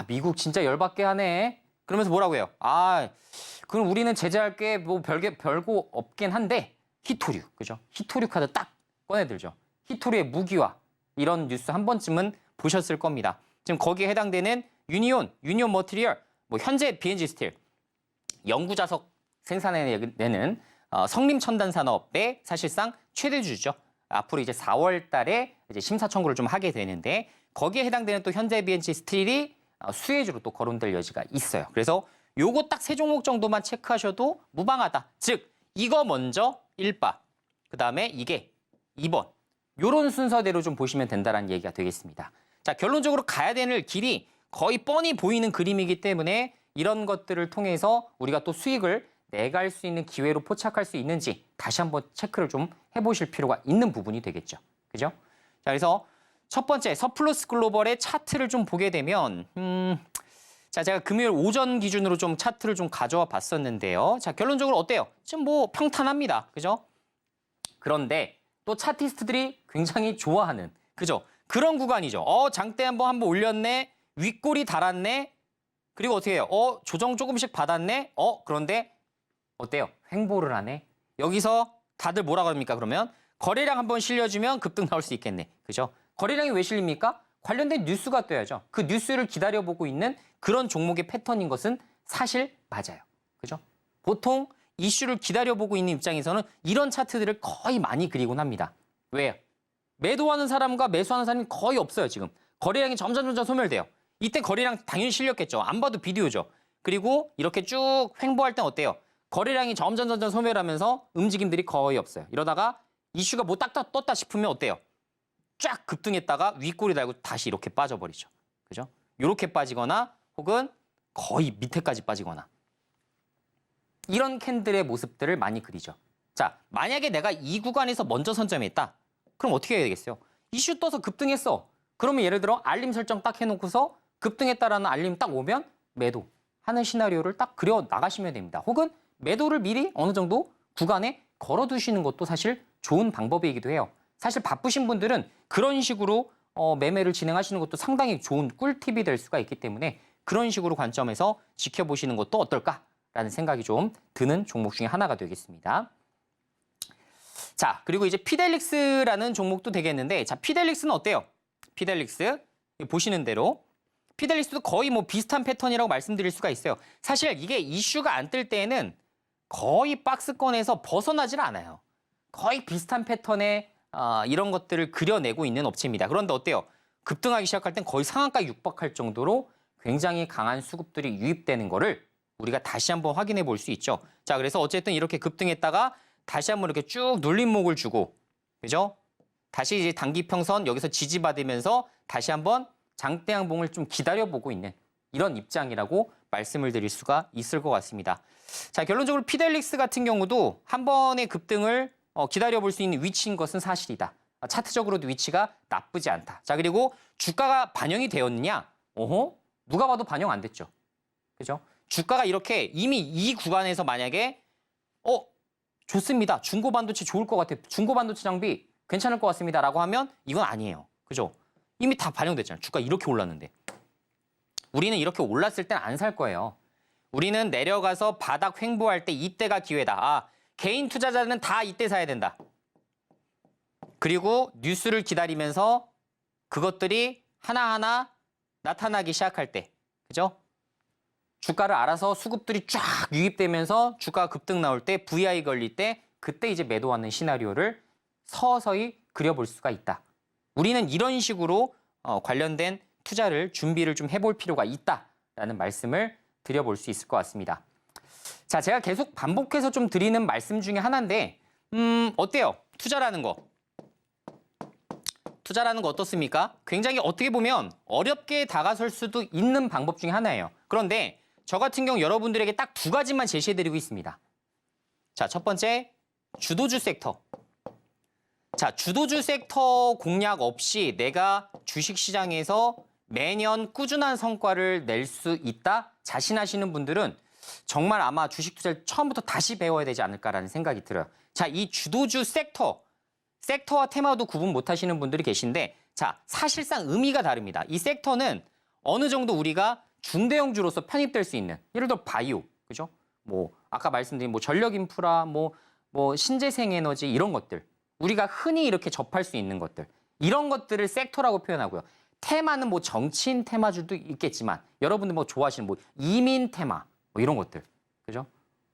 미국 진짜 열받게 하네. 그러면서 뭐라고 해요? 그럼 우리는 제재할 게 뭐 별거 없긴 한데 히토류, 그죠? 히토류 카드 딱 꺼내들죠. 히토류의 무기화 이런 뉴스 한 번쯤은 보셨을 겁니다. 지금 거기에 해당되는 유니온 머티리얼, 뭐 현재 B&G 스틸 영구자석 생산해내는 성림첨단 산업의 사실상 최대주주죠. 앞으로 이제 4월 달에 이제 심사 청구를 좀 하게 되는데 거기에 해당되는 또 현재 B&G 스틸이 수혜주로 또 거론될 여지가 있어요. 그래서 요거 딱 3종목 정도만 체크하셔도 무방하다. 즉 이거 먼저 1바, 그다음에 이게 2번. 요런 순서대로 좀 보시면 된다는 얘기가 되겠습니다. 자, 결론적으로 가야 되는 길이 거의 뻔히 보이는 그림이기 때문에 이런 것들을 통해서 우리가 또 수익을 내갈 수 있는 기회로 포착할 수 있는지 다시 한번 체크를 좀 해보실 필요가 있는 부분이 되겠죠. 그죠? 자, 그래서 첫 번째 서플러스 글로벌의 차트를 좀 보게 되면 자, 제가 금요일 오전 기준으로 좀 차트를 좀 가져와 봤었는데요. 자, 결론적으로 어때요? 지금 뭐 평탄합니다. 그죠? 그런데 또 차티스트들이 굉장히 좋아하는, 그죠? 그런 구간이죠. 장대 한번 올렸네. 윗골이 달았네. 그리고 어떻게 해요? 조정 조금씩 받았네. 그런데 어때요? 횡보를 하네. 여기서 다들 뭐라 그럽니까? 그러면 거래량 한번 실려주면 급등 나올 수 있겠네. 그죠? 거래량이 왜 실립니까? 관련된 뉴스가 떠야죠. 그 뉴스를 기다려보고 있는 그런 종목의 패턴인 것은 사실 맞아요. 그죠? 보통 이슈를 기다려보고 있는 입장에서는 이런 차트들을 거의 많이 그리곤 합니다. 왜요? 매도하는 사람과 매수하는 사람이 거의 없어요, 지금. 거래량이 점점 소멸돼요. 이때 거래량 당연히 실렸겠죠. 안 봐도 비디오죠. 그리고 이렇게 쭉 횡보할 땐 어때요? 거래량이 점점 소멸하면서 움직임들이 거의 없어요. 이러다가 이슈가 뭐 딱 떴다 싶으면 어때요? 쫙 급등했다가 윗꼬리 달고 다시 이렇게 빠져버리죠. 그죠? 이렇게 빠지거나 혹은 거의 밑에까지 빠지거나 이런 캔들의 모습들을 많이 그리죠. 자, 만약에 내가 이 구간에서 먼저 선점했다. 그럼 어떻게 해야 되겠어요? 이슈 떠서 급등했어. 그러면 예를 들어 알림 설정 딱 해놓고서 급등했다라는 알림 딱 오면 매도 하는 시나리오를 딱 그려 나가시면 됩니다. 혹은 매도를 미리 어느 정도 구간에 걸어두시는 것도 사실 좋은 방법이기도 해요. 사실 바쁘신 분들은 그런 식으로 매매를 진행하시는 것도 상당히 좋은 꿀팁이 될 수가 있기 때문에 그런 식으로 관점에서 지켜보시는 것도 어떨까라는 생각이 좀 드는 종목 중에 하나가 되겠습니다. 자, 그리고 이제 피델릭스라는 종목도 되겠는데, 자, 피델릭스는 어때요? 피델릭스 보시는 대로 피델릭스도 거의 뭐 비슷한 패턴이라고 말씀드릴 수가 있어요. 사실 이게 이슈가 안 뜰 때에는 거의 박스권에서 벗어나질 않아요. 거의 비슷한 패턴의 이런 것들을 그려내고 있는 업체입니다. 그런데 어때요? 급등하기 시작할 땐 거의 상한가 육박할 정도로 굉장히 강한 수급들이 유입되는 거를 우리가 다시 한번 확인해 볼 수 있죠. 자, 그래서 어쨌든 이렇게 급등했다가 다시 한번 이렇게 쭉 눌림목을 주고, 그죠? 다시 이제 단기 평선 여기서 지지받으면서 다시 한번 장대 양봉을 좀 기다려보고 있는 이런 입장이라고 말씀을 드릴 수가 있을 것 같습니다. 자, 결론적으로 피델릭스 같은 경우도 한 번의 급등을 기다려볼 수 있는 위치인 것은 사실이다. 차트적으로도 위치가 나쁘지 않다. 자, 그리고 주가가 반영이 되었느냐? 누가 봐도 반영 안 됐죠. 그죠? 주가가 이렇게 이미 이 구간에서 만약에 좋습니다. 중고반도체 좋을 것 같아요. 중고반도체 장비 괜찮을 것 같습니다. 라고 하면 이건 아니에요. 그죠? 이미 다 반영됐잖아요. 주가 이렇게 올랐는데. 우리는 이렇게 올랐을 땐 안 살 거예요. 우리는 내려가서 바닥 횡보할 때 이때가 기회다. 개인 투자자는 다 이때 사야 된다. 그리고 뉴스를 기다리면서 그것들이 하나하나 나타나기 시작할 때, 그죠? 주가를 알아서 수급들이 쫙 유입되면서 주가가 급등 나올 때, VI 걸릴 때, 그때 이제 매도하는 시나리오를 서서히 그려볼 수가 있다. 우리는 이런 식으로 관련된 투자를 준비를 좀 해볼 필요가 있다라는 말씀을 드려볼 수 있을 것 같습니다. 자, 제가 계속 반복해서 좀 드리는 말씀 중에 하나인데, 어때요? 투자라는 거. 투자라는 거 어떻습니까? 굉장히 어떻게 보면 어렵게 다가설 수도 있는 방법 중에 하나예요. 그런데 저 같은 경우 여러분들에게 딱 두 가지만 제시해드리고 있습니다. 자, 첫 번째, 주도주 섹터. 자, 주도주 섹터 공략 없이 내가 주식시장에서 매년 꾸준한 성과를 낼 수 있다? 자신하시는 분들은 정말 아마 주식 투자를 처음부터 다시 배워야 되지 않을까라는 생각이 들어요. 자, 이 주도주 섹터와 테마도 구분 못 하시는 분들이 계신데, 자, 사실상 의미가 다릅니다. 이 섹터는 어느 정도 우리가 중대형주로서 편입될 수 있는, 예를 들어 바이오, 그죠? 뭐 아까 말씀드린 뭐 전력 인프라, 뭐 신재생 에너지 이런 것들, 우리가 흔히 이렇게 접할 수 있는 것들, 이런 것들을 섹터라고 표현하고요. 테마는 뭐 정치인 테마주도 있겠지만, 여러분들 뭐 좋아하시는 뭐 이민 테마, 뭐 이런 것들, 그죠?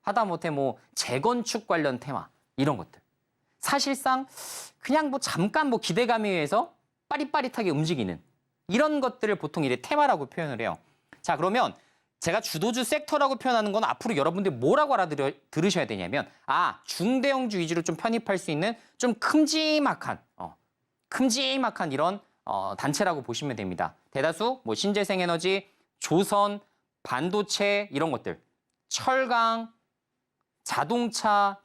하다못해 뭐 재건축 관련 테마, 이런 것들. 사실상 그냥 뭐 잠깐 뭐 기대감에 의해서 빠릿빠릿하게 움직이는 이런 것들을 보통 이래 테마라고 표현을 해요. 자, 그러면 제가 주도주 섹터라고 표현하는 건 앞으로 여러분들이 뭐라고 들으셔야 되냐면, 중대형주 위주로 좀 편입할 수 있는 좀 큼지막한 이런 단체라고 보시면 됩니다. 대다수 뭐 신재생 에너지, 조선, 반도체 이런 것들, 철강, 자동차,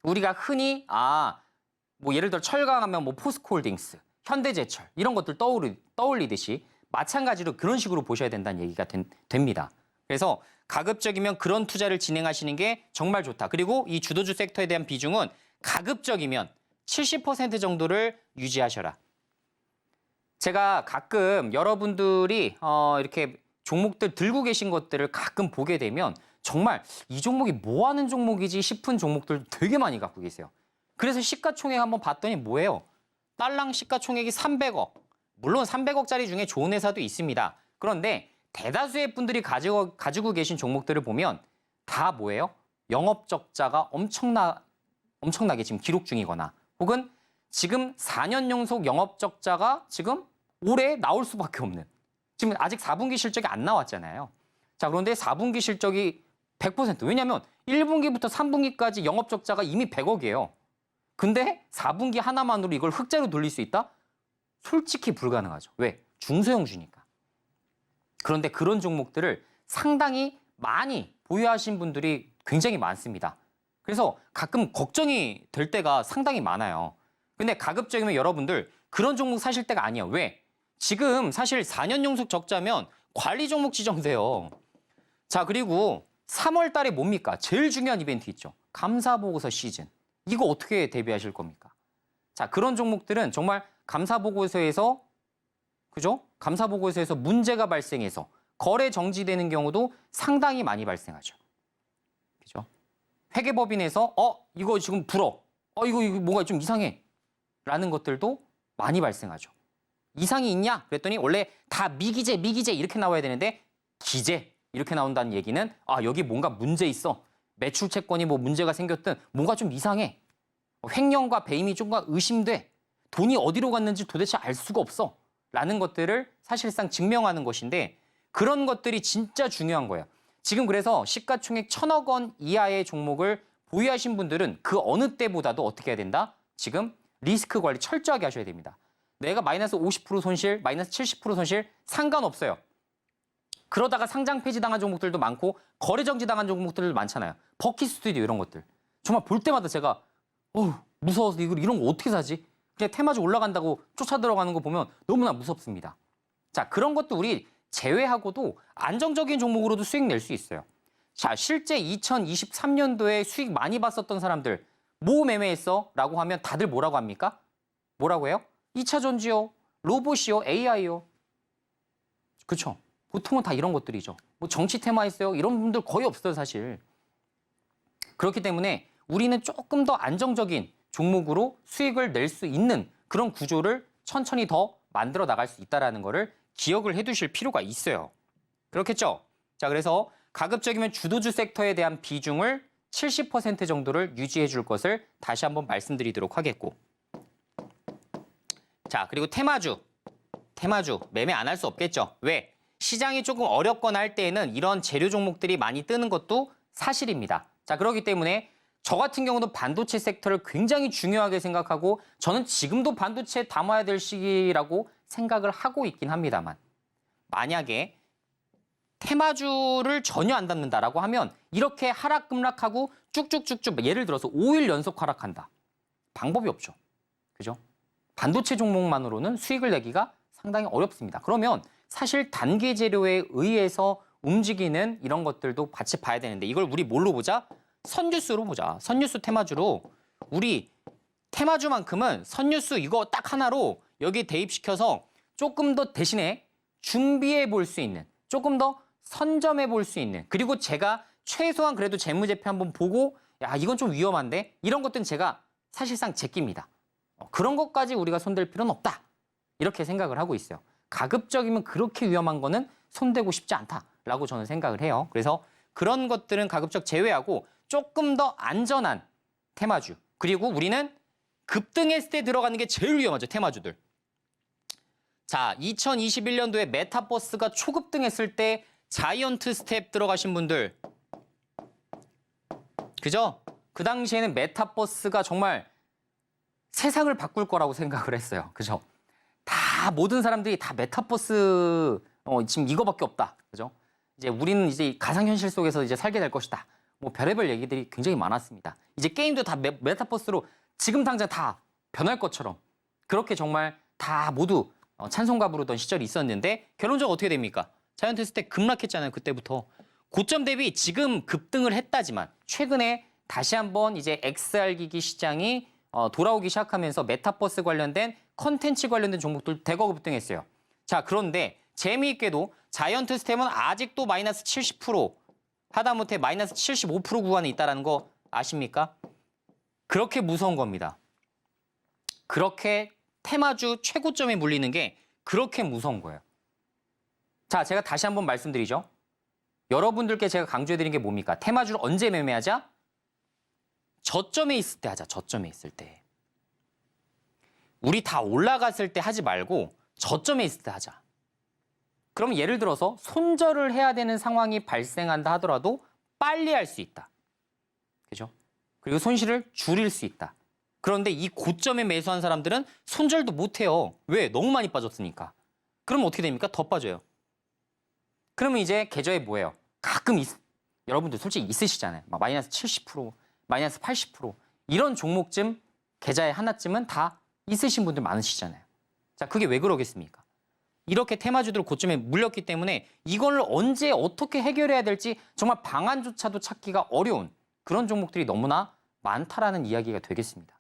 우리가 흔히 뭐 예를 들어 철강하면 뭐 포스코홀딩스, 현대제철 이런 것들 떠올리듯이 마찬가지로 그런 식으로 보셔야 된다는 얘기가 됩니다. 그래서 가급적이면 그런 투자를 진행하시는 게 정말 좋다. 그리고 이 주도주 섹터에 대한 비중은 가급적이면 70% 정도를 유지하셔라. 제가 가끔 여러분들이 이렇게 종목들 들고 계신 것들을 가끔 보게 되면 정말 이 종목이 뭐 하는 종목이지 싶은 종목들 되게 많이 갖고 계세요. 그래서 시가총액 한번 봤더니 뭐예요? 딸랑 시가총액이 300억. 물론 300억짜리 중에 좋은 회사도 있습니다. 그런데 대다수의 분들이 가지고 계신 종목들을 보면 다 뭐예요? 영업 적자가 엄청나게 지금 기록 중이거나 혹은 지금 4년 연속 영업 적자가 지금 올해 나올 수밖에 없는 지금 아직 4분기 실적이 안 나왔잖아요. 자, 그런데 4분기 실적이 100%. 왜냐하면 1분기부터 3분기까지 영업 적자가 이미 100억이에요. 근데 4분기 하나만으로 이걸 흑자로 돌릴 수 있다? 솔직히 불가능하죠. 왜? 중소형주니까. 그런데 그런 종목들을 상당히 많이 보유하신 분들이 굉장히 많습니다. 그래서 가끔 걱정이 될 때가 상당히 많아요. 근데 가급적이면 여러분들 그런 종목 사실 때가 아니에요. 왜? 지금 사실 4년 연속 적자면 관리 종목 지정돼요. 자, 그리고 3월 달에 뭡니까? 제일 중요한 이벤트 있죠. 감사보고서 시즌. 이거 어떻게 대비하실 겁니까? 자, 그런 종목들은 정말 감사보고서에서 그죠? 감사보고서에서 문제가 발생해서 거래 정지되는 경우도 상당히 많이 발생하죠. 그죠? 회계법인에서 이거 지금 불어. 이거 뭔가 좀 이상해. 라는 것들도 많이 발생하죠. 이상이 있냐? 그랬더니 원래 다 미기재 이렇게 나와야 되는데 기재 이렇게 나온다는 얘기는 여기 뭔가 문제 있어. 매출 채권이 뭐 문제가 생겼든 뭔가 좀 이상해. 횡령과 배임이 조금 의심돼. 돈이 어디로 갔는지 도대체 알 수가 없어. 라는 것들을 사실상 증명하는 것인데 그런 것들이 진짜 중요한 거예요. 지금 그래서 시가총액 1,000억 원 이하의 종목을 보유하신 분들은 그 어느 때보다도 어떻게 해야 된다? 지금 리스크 관리 철저하게 하셔야 됩니다. 내가 마이너스 50% 손실, 마이너스 70% 손실 상관없어요. 그러다가 상장 폐지당한 종목들도 많고 거래 정지당한 종목들도 많잖아요. 버킷 스튜디오 이런 것들. 정말 볼 때마다 제가 무서워서 이런 거 어떻게 사지? 그냥 테마주 올라간다고 쫓아 들어가는 거 보면 너무나 무섭습니다. 자, 그런 것도 우리 제외하고도 안정적인 종목으로도 수익 낼 수 있어요. 자, 실제 2023년도에 수익 많이 봤었던 사람들 뭐 매매했어? 라고 하면 다들 뭐라고 합니까? 뭐라고 해요? 2차 전지요, 로봇이요, AI요. 그렇죠. 보통은 다 이런 것들이죠. 뭐 정치 테마 있어요? 이런 분들 거의 없어요, 사실. 그렇기 때문에 우리는 조금 더 안정적인 종목으로 수익을 낼 수 있는 그런 구조를 천천히 더 만들어 나갈 수 있다는 거를 기억을 해두실 필요가 있어요. 그렇겠죠? 자, 그래서 가급적이면 주도주 섹터에 대한 비중을 70% 정도를 유지해 줄 것을 다시 한번 말씀드리도록 하겠고. 자, 그리고 테마주 매매 안 할 수 없겠죠. 왜? 시장이 조금 어렵거나 할 때에는 이런 재료 종목들이 많이 뜨는 것도 사실입니다. 자, 그렇기 때문에 저 같은 경우도 반도체 섹터를 굉장히 중요하게 생각하고 저는 지금도 반도체 담아야 될 시기라고 생각을 하고 있긴 합니다만 만약에 테마주를 전혀 안 담는다라고 하면 이렇게 하락급락하고 쭉쭉쭉쭉 예를 들어서 5일 연속 하락한다. 방법이 없죠. 그죠? 반도체 종목만으로는 수익을 내기가 상당히 어렵습니다. 그러면 사실 단기 재료에 의해서 움직이는 이런 것들도 같이 봐야 되는데 이걸 우리 뭘로 보자? 선뉴스로 보자. 선뉴스 테마주로 우리 테마주만큼은 선뉴스 이거 딱 하나로 여기 대입시켜서 조금 더 대신에 준비해 볼 수 있는 조금 더 선점해 볼 수 있는 그리고 제가 최소한 그래도 재무제표 한번 보고 야 이건 좀 위험한데 이런 것들은 제가 사실상 제낍니다. 그런 것까지 우리가 손댈 필요는 없다. 이렇게 생각을 하고 있어요. 가급적이면 그렇게 위험한 거는 손대고 싶지 않다라고 저는 생각을 해요. 그래서 그런 것들은 가급적 제외하고 조금 더 안전한 테마주. 그리고 우리는 급등했을 때 들어가는 게 제일 위험하죠. 테마주들. 자, 2021년도에 메타버스가 초급등했을 때 자이언트 스텝 들어가신 분들. 그죠? 그 당시에는 메타버스가 정말 세상을 바꿀 거라고 생각을 했어요. 그죠? 다 모든 사람들이 다 메타버스 지금 이거밖에 없다. 그죠? 이제 우리는 이제 가상현실 속에서 이제 살게 될 것이다. 뭐 별의별 얘기들이 굉장히 많았습니다. 이제 게임도 다 메타버스로 지금 당장 다 변할 것처럼 그렇게 정말 다 모두 찬송가 부르던 시절이 있었는데 결론적으로 어떻게 됩니까? 자이언트 스텝 급락했잖아요. 그때부터. 고점 대비 지금 급등을 했다지만 최근에 다시 한번 이제 XR 기기 시장이 돌아오기 시작하면서 메타버스 관련된 컨텐츠 관련된 종목들 대거 급등했어요. 자, 그런데 재미있게도 자이언트 스텝은 아직도 마이너스 70% 하다못해 마이너스 75% 구간에 있다는 거 아십니까? 그렇게 무서운 겁니다. 그렇게 테마주 최고점에 물리는 게 그렇게 무서운 거예요. 자, 제가 다시 한번 말씀드리죠. 여러분들께 제가 강조해드린 게 뭡니까? 테마주를 언제 매매하자? 저점에 있을 때 하자. 저점에 있을 때. 우리 다 올라갔을 때 하지 말고 저점에 있을 때 하자. 그럼 예를 들어서 손절을 해야 되는 상황이 발생한다 하더라도 빨리 할 수 있다. 그죠? 그리고 손실을 줄일 수 있다. 그런데 이 고점에 매수한 사람들은 손절도 못 해요. 왜? 너무 많이 빠졌으니까. 그럼 어떻게 됩니까? 더 빠져요. 그러면 이제 계좌에 뭐예요? 가끔 여러분들 솔직히 있으시잖아요. 막 마이너스 70%, 마이너스 80% 이런 종목쯤 계좌에 하나쯤은 다 있으신 분들 많으시잖아요. 자, 그게 왜 그러겠습니까? 이렇게 테마주들 고점에 물렸기 때문에 이걸 언제 어떻게 해결해야 될지 정말 방안조차도 찾기가 어려운 그런 종목들이 너무나 많다라는 이야기가 되겠습니다.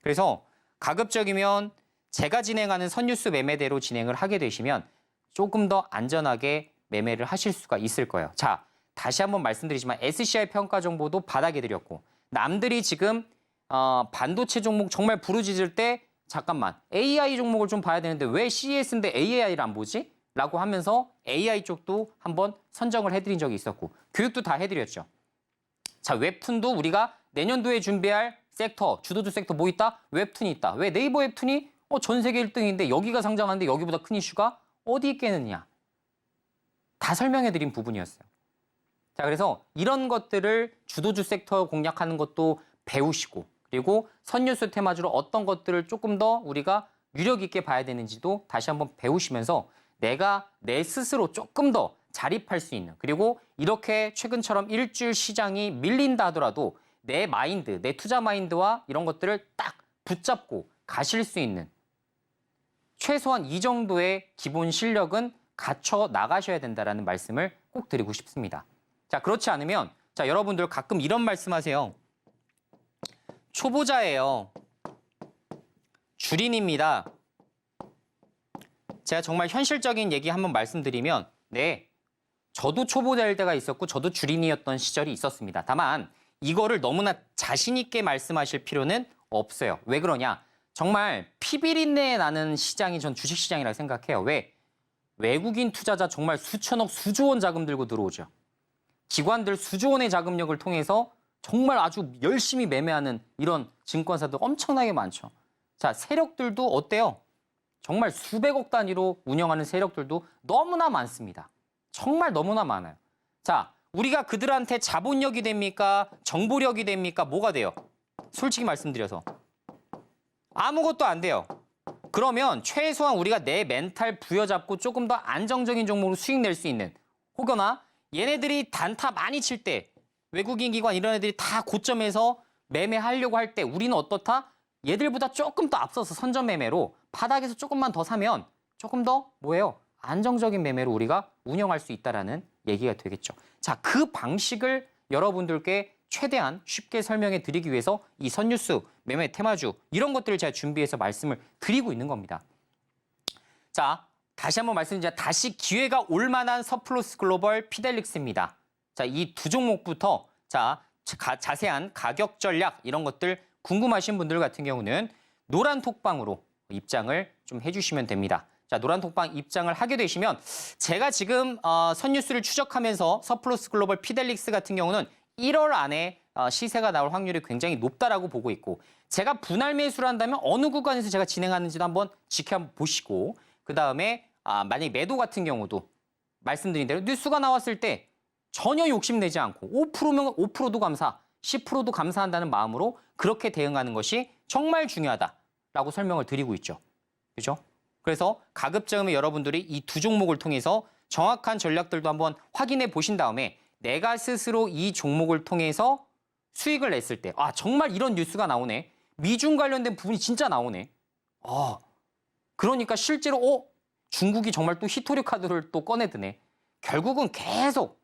그래서 가급적이면 제가 진행하는 선뉴스 매매대로 진행을 하게 되시면 조금 더 안전하게 매매를 하실 수가 있을 거예요. 자, 다시 한번 말씀드리지만 SCI 평가 정보도 바닥에 드렸고 남들이 지금 반도체 종목 정말 부르짖을 때 잠깐만 AI 종목을 좀 봐야 되는데 왜 CES인데 AI를 안 보지? 라고 하면서 AI 쪽도 한번 선정을 해드린 적이 있었고 교육도 다 해드렸죠. 자, 웹툰도 우리가 내년도에 준비할 섹터, 주도주 섹터 뭐 있다? 웹툰이 있다. 왜 네이버 웹툰이 전 세계 1등인데 여기가 상장하는데 여기보다 큰 이슈가 어디 있겠느냐? 다 설명해드린 부분이었어요. 자, 그래서 이런 것들을 주도주 섹터 공략하는 것도 배우시고 그리고 선뉴스 테마주로 어떤 것들을 조금 더 우리가 유력 있게 봐야 되는지도 다시 한번 배우시면서 내가 내 스스로 조금 더 자립할 수 있는 그리고 이렇게 최근처럼 일주일 시장이 밀린다 하더라도 내 마인드, 내 투자 마인드와 이런 것들을 딱 붙잡고 가실 수 있는 최소한 이 정도의 기본 실력은 갖춰 나가셔야 된다는 말씀을 꼭 드리고 싶습니다. 자, 그렇지 않으면 자, 여러분들 가끔 이런 말씀하세요. 초보자예요. 주린입니다. 제가 정말 현실적인 얘기 한번 말씀드리면 네, 저도 초보자일 때가 있었고 저도 주린이었던 시절이 있었습니다. 다만 이거를 너무나 자신 있게 말씀하실 필요는 없어요. 왜 그러냐? 정말 피비린내 나는 시장이 전 주식시장이라고 생각해요. 왜? 외국인 투자자 정말 수천억, 수조 원 자금 들고 들어오죠. 기관들 수조 원의 자금력을 통해서 정말 아주 열심히 매매하는 이런 증권사도 엄청나게 많죠. 자, 세력들도 어때요? 정말 수백억 단위로 운영하는 세력들도 너무나 많습니다. 정말 너무나 많아요. 자, 우리가 그들한테 자본력이 됩니까? 정보력이 됩니까? 뭐가 돼요? 솔직히 말씀드려서 아무것도 안 돼요. 그러면 최소한 우리가 내 멘탈 부여잡고 조금 더 안정적인 종목으로 수익 낼 수 있는 혹여나 얘네들이 단타 많이 칠 때 외국인 기관 이런 애들이 다 고점에서 매매하려고 할 때 우리는 어떻다? 얘들보다 조금 더 앞서서 선전 매매로 바닥에서 조금만 더 사면 조금 더 뭐예요? 안정적인 매매로 우리가 운영할 수 있다라는 얘기가 되겠죠. 자, 그 방식을 여러분들께 최대한 쉽게 설명해 드리기 위해서 이 선뉴스, 매매 테마주 이런 것들을 제가 준비해서 말씀을 드리고 있는 겁니다. 자, 다시 한번 말씀드리자 다시 기회가 올 만한 서플러스 글로벌 피델릭스입니다. 자, 이 두 종목부터 자, 자세한 가격 전략 이런 것들 궁금하신 분들 같은 경우는 노란 톡방으로 입장을 좀 해주시면 됩니다. 자, 노란 톡방 입장을 하게 되시면 제가 지금 선뉴스를 추적하면서 서플러스 글로벌 피델릭스 같은 경우는 1월 안에 시세가 나올 확률이 굉장히 높다라고 보고 있고 제가 분할 매수를 한다면 어느 구간에서 제가 진행하는지도 한번 지켜보시고 그다음에 만약에 매도 같은 경우도 말씀드린 대로 뉴스가 나왔을 때 전혀 욕심내지 않고 5%면 5%도 감사, 10%도 감사한다는 마음으로 그렇게 대응하는 것이 정말 중요하다라고 설명을 드리고 있죠. 그죠? 그래서 가급적이면 여러분들이 이 두 종목을 통해서 정확한 전략들도 한번 확인해 보신 다음에 내가 스스로 이 종목을 통해서 수익을 냈을 때 정말 이런 뉴스가 나오네. 미중 관련된 부분이 진짜 나오네. 그러니까 실제로 중국이 정말 또 히토리 카드를 또 꺼내드네. 결국은 계속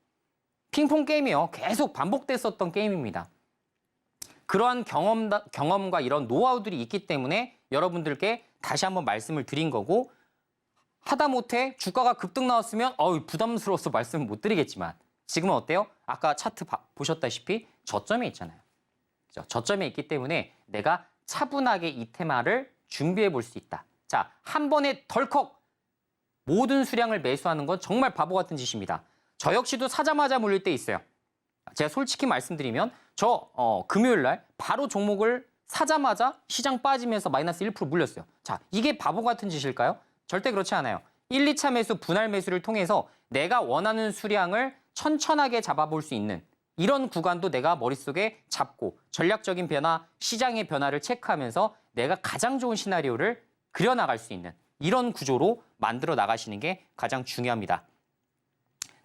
핑퐁 게임이요. 계속 반복됐었던 게임입니다. 그러한 경험과 이런 노하우들이 있기 때문에 여러분들께 다시 한번 말씀을 드린 거고 하다못해 주가가 급등 나왔으면 부담스러워서 말씀을 못 드리겠지만 지금은 어때요? 아까 차트 보셨다시피 저점에 있잖아요. 그죠? 저점에 있기 때문에 내가 차분하게 이 테마를 준비해 볼 수 있다. 자, 한 번에 덜컥 모든 수량을 매수하는 건 정말 바보 같은 짓입니다. 저 역시도 사자마자 물릴 때 있어요. 제가 솔직히 말씀드리면 저 금요일 날 바로 종목을 사자마자 시장 빠지면서 마이너스 1% 물렸어요. 자, 이게 바보 같은 짓일까요? 절대 그렇지 않아요. 1, 2차 매수, 분할 매수를 통해서 내가 원하는 수량을 천천하게 잡아볼 수 있는 이런 구간도 내가 머릿속에 잡고 전략적인 변화, 시장의 변화를 체크하면서 내가 가장 좋은 시나리오를 그려나갈 수 있는 이런 구조로 만들어 나가시는 게 가장 중요합니다.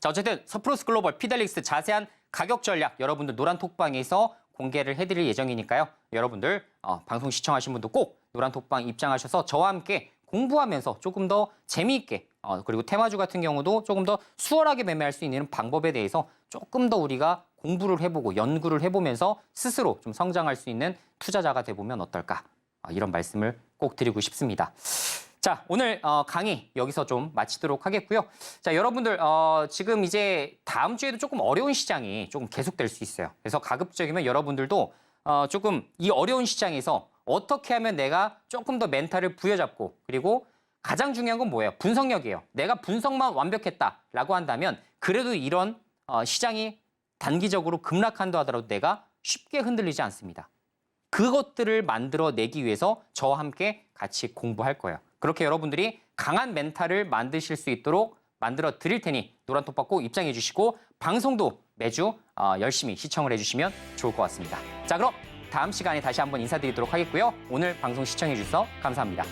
자, 어쨌든 서프로스 글로벌 피델릭스 자세한 가격 전략 여러분들 노란 톡방에서 공개를 해드릴 예정이니까요. 여러분들 방송 시청하신 분도 꼭 노란 톡방 입장하셔서 저와 함께 공부하면서 조금 더 재미있게 그리고 테마주 같은 경우도 조금 더 수월하게 매매할 수 있는 방법에 대해서 조금 더 우리가 공부를 해보고 연구를 해보면서 스스로 좀 성장할 수 있는 투자자가 돼보면 어떨까 이런 말씀을 꼭 드리고 싶습니다. 자, 오늘 강의 여기서 좀 마치도록 하겠고요. 자, 여러분들 지금 이제 다음 주에도 조금 어려운 시장이 조금 계속될 수 있어요. 그래서 가급적이면 여러분들도 조금 이 어려운 시장에서 어떻게 하면 내가 조금 더 멘탈을 부여잡고 그리고 가장 중요한 건 뭐예요? 분석력이에요. 내가 분석만 완벽했다라고 한다면 그래도 이런 시장이 단기적으로 급락한다 하더라도 내가 쉽게 흔들리지 않습니다. 그것들을 만들어내기 위해서 저와 함께 같이 공부할 거예요. 그렇게 여러분들이 강한 멘탈을 만드실 수 있도록 만들어 드릴 테니 노란톡방 꼭 입장해 주시고 방송도 매주 열심히 시청을 해주시면 좋을 것 같습니다. 자, 그럼 다음 시간에 다시 한번 인사드리도록 하겠고요. 오늘 방송 시청해 주셔서 감사합니다.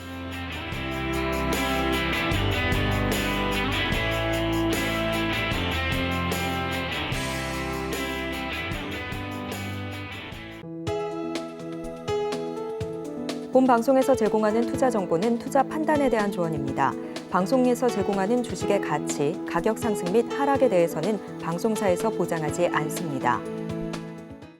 본 방송에서 제공하는 투자 정보는 투자 판단에 대한 조언입니다. 방송에서 제공하는 주식의 가치, 가격 상승 및 하락에 대해서는 방송사에서 보장하지 않습니다.